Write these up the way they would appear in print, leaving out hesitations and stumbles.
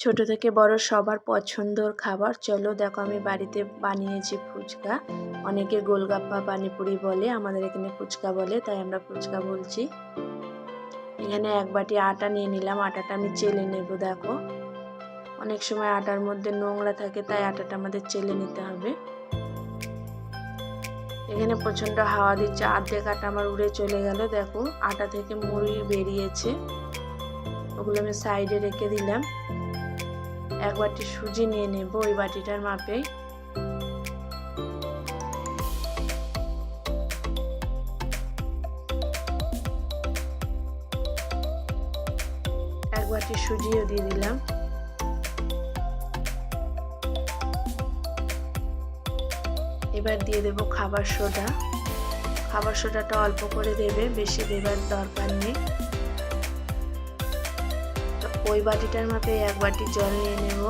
ছোট থেকে বড় সবার পছন্দর খাবার। চলো দেখো আমি বাড়িতে বানিয়েছি ফুচকা। অনেকে গোলগাপ্পা পানিপুরি বলে, আমাদের এখানে ফুচকা বলে, তাই আমরা ফুচকা বলছি। এখানে এক বাটি আটা নিয়ে নিলাম। আটাটা আমি চেলে নেব। দেখো অনেক সময় আটার মধ্যে নোংরা থাকে, তাই আটাটা আমাদের চেলে নিতে হবে। এখানে প্রচন্ড হাওয়া দিচ্ছে, অর্ধেক আটা আমার উড়ে চলে গেল। দেখো আটা থেকে মুড়ি বেরিয়েছে, ওগুলো আমি সাইডে রেখে দিলাম। এক বাটি সুজি নিয়ে নেব ওই বাটিটার মাপে। এক বাটি সুজিও দিয়ে দিলাম। এবার দিয়ে দেব খাবার সোডা। খাবার সোডাটা অল্প করে দেবে, বেশি দেবার দরকার নেই। তো ওই বাটিটার মাপে এক বাটি জল নিয়ে নেব।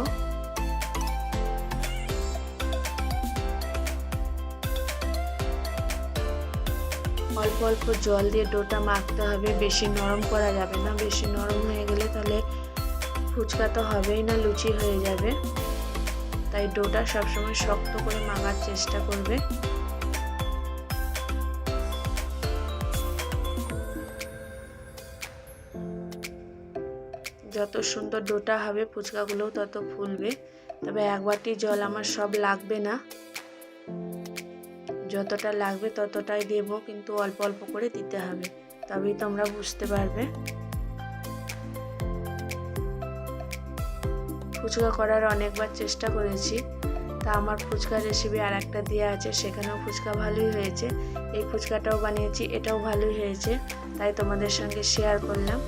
অল্প অল্প জল দিয়ে ডোটা মাখতে হবে, বেশি নরম করা যাবে না। বেশি নরম হয়ে গেলে তাহলে ফুচকা তো হবেই না, লুচি হয়ে যাবে। তাই ডোটা সবসময় শক্ত করে মাখার চেষ্টা করবে। যত সুন্দর ডোটা হবে ফুচকাগুলোও তত ফুলবে। তবে এক বাটি জল আমার সব লাগবে না, যতটা লাগবে ততটাই দেব, কিন্তু অল্প অল্প করে দিতে হবে, তবেই তোমরা বুঝতে পারবে। ফুচকা করার অনেকবার চেষ্টা করেছি, তা আমার ফুচকার রেসিপি আর একটা দেওয়া আছে, সেখানেও ফুচকা ভালোই হয়েছে। এই ফুচকাটাও বানিয়েছি, এটাও ভালোই হয়েছে, তাই তোমাদের সঙ্গে শেয়ার করলাম।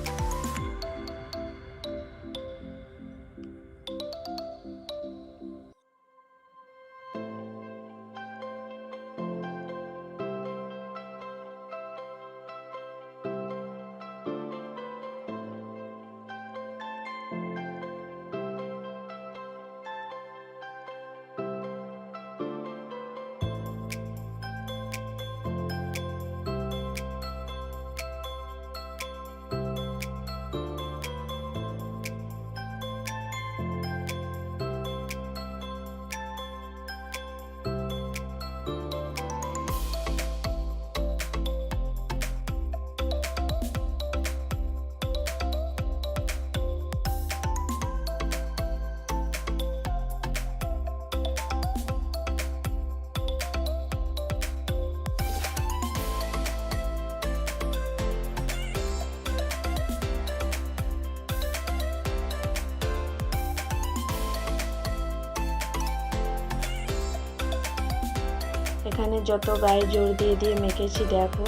এখানে যত গায়ে জোর দিয়ে দিয়ে মেখেছি, দেখো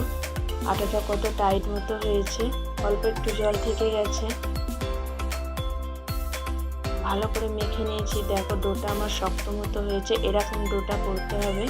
আটাটা কত টাইট মতো হয়েছে। অল্প একটু জল থেকে গেছে, ভালো করে মেখে নিয়েছি। দেখো ডোটা আমার শক্ত মতো হয়েছে, এরকম ডোটা করতে হবে।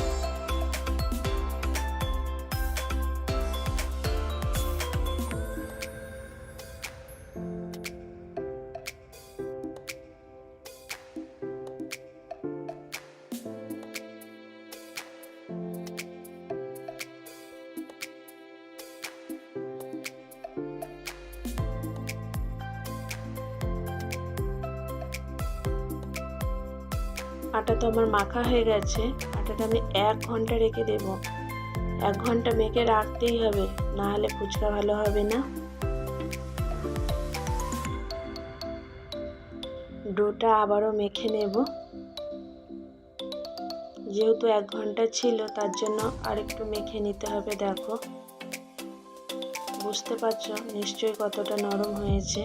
আটা তো আমার মাখা হয়ে গেছে, আটাটা আমি 1 ঘন্টা রেখে দেব। 1 ঘন্টা মেখে রাখতেই হবে, না হলে ফুচকা ভালো হবে না। ডোটা আবারও মেখে নেব, যেহেতু 1 ঘন্টা ছিল তার জন্য আর একটু মেখে নিতে হবে। দেখো বুঝতে পারছো নিশ্চয়ই কতটা নরম হয়েছে।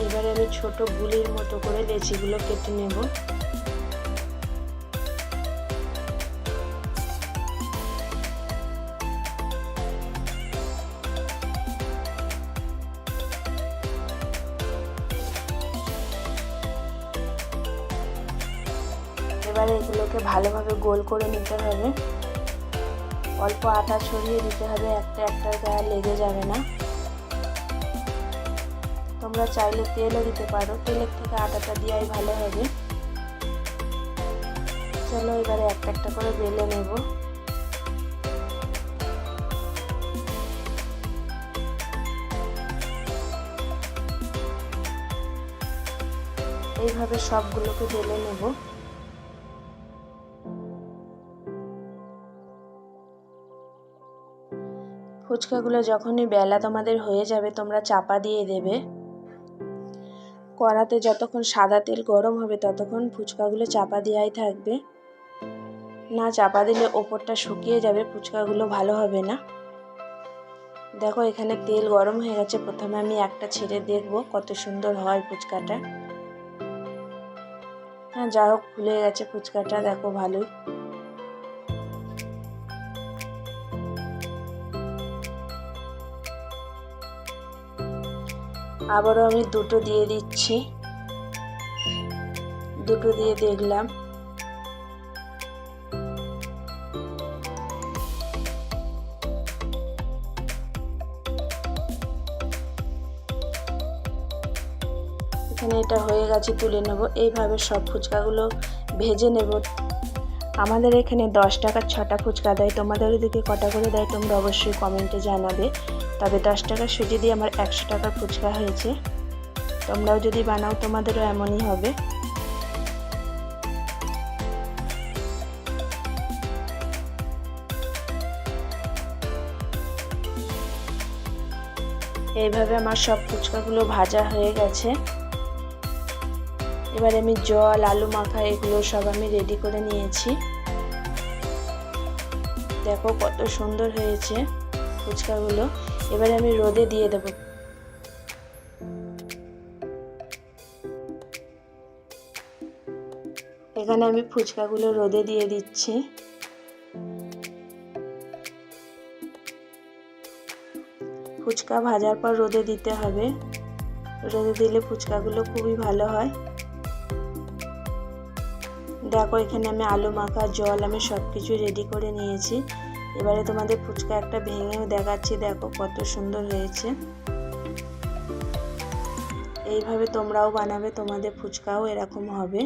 এবারে আমি ছোট গুলির মতো করে লেচিগুলো কেটে নেব। এবারে এগুলোকে ভালোভাবে গোল করে নিতে হবে। অল্প আটা ছড়িয়ে দিতে হবে, একটা একটার গায়ে লেগে যাবে না। তোমরা চাইলে তেলও দিতে পারো, তেলের থেকে আটাটা দেওয়াই ভালো হবে। চলো এবারে একটা একটা করে বেলে নেব। এইভাবে সবগুলোকে বেলে নেব। ফুচকাগুলো যখনই বেলা তোমাদের হয়ে যাবে তোমরা চাপা দিয়ে দেবে। কড়াতে যতক্ষণ সাদা তেল গরম হবে ততক্ষণ ফুচকাগুলো চাপা দেওয়াই থাকবে, না চাপা দিলে ওপরটা শুকিয়ে যাবে, ফুচকাগুলো ভালো হবে না। দেখো এখানে তেল গরম হয়ে গেছে, প্রথমে আমি একটা ছেড়ে দেখব কত সুন্দর হয় ফুচকাটা। হ্যাঁ যা হোক ফুলে গেছে ফুচকাটা, দেখো ভালোই। আবারও আমি দুটো দিয়ে দিচ্ছি, দুটো দিয়ে দেখলাম। এখানে এটা হয়ে গেছে, তুলে নেব। এইভাবে সব ফুচকাগুলো ভেজে নেব। আমাদের এখানে 10 টাকার 6টা ফুচকা দেয়, তোমাদের ওদিকে কটা করে দেয় তোমরা অবশ্যই কমেন্টে জানাবে। তবে 10 টাকার সুজি দিয়ে আমার 100 টাকার ফুচকা হয়েছে। তোমরাও যদি বানাও তোমাদেরও এমনই হবে। এইভাবে আমার সব ফুচকাগুলো ভাজা হয়ে গেছে। এবার আমি জল, আলু মাখা এগুলো সব আমি রেডি করে নিয়েছি। দেখো কত সুন্দর হয়েছে ফুচকাগুলো। এবারে আমি রোদে দিয়ে দেব। এখানে আমি ফুচকাগুলো রোদে দিয়ে দিচ্ছি। ফুচকা ভাজার পর রোদে দিতে হবে, রোদে দিলে ফুচকাগুলো খুবই ভালো হয়। দেখো এখানে আমি আলু মাখা, জল আমি সব কিছু রেডি করে নিয়েছি। এবারে তোমাদের ফুচকা একটা ভেঙেও দেখাচ্ছি, দেখো কত সুন্দর হয়েছে। এইভাবে তোমরাও বানাবে, তোমাদের ফুচকাও এরকম হবে।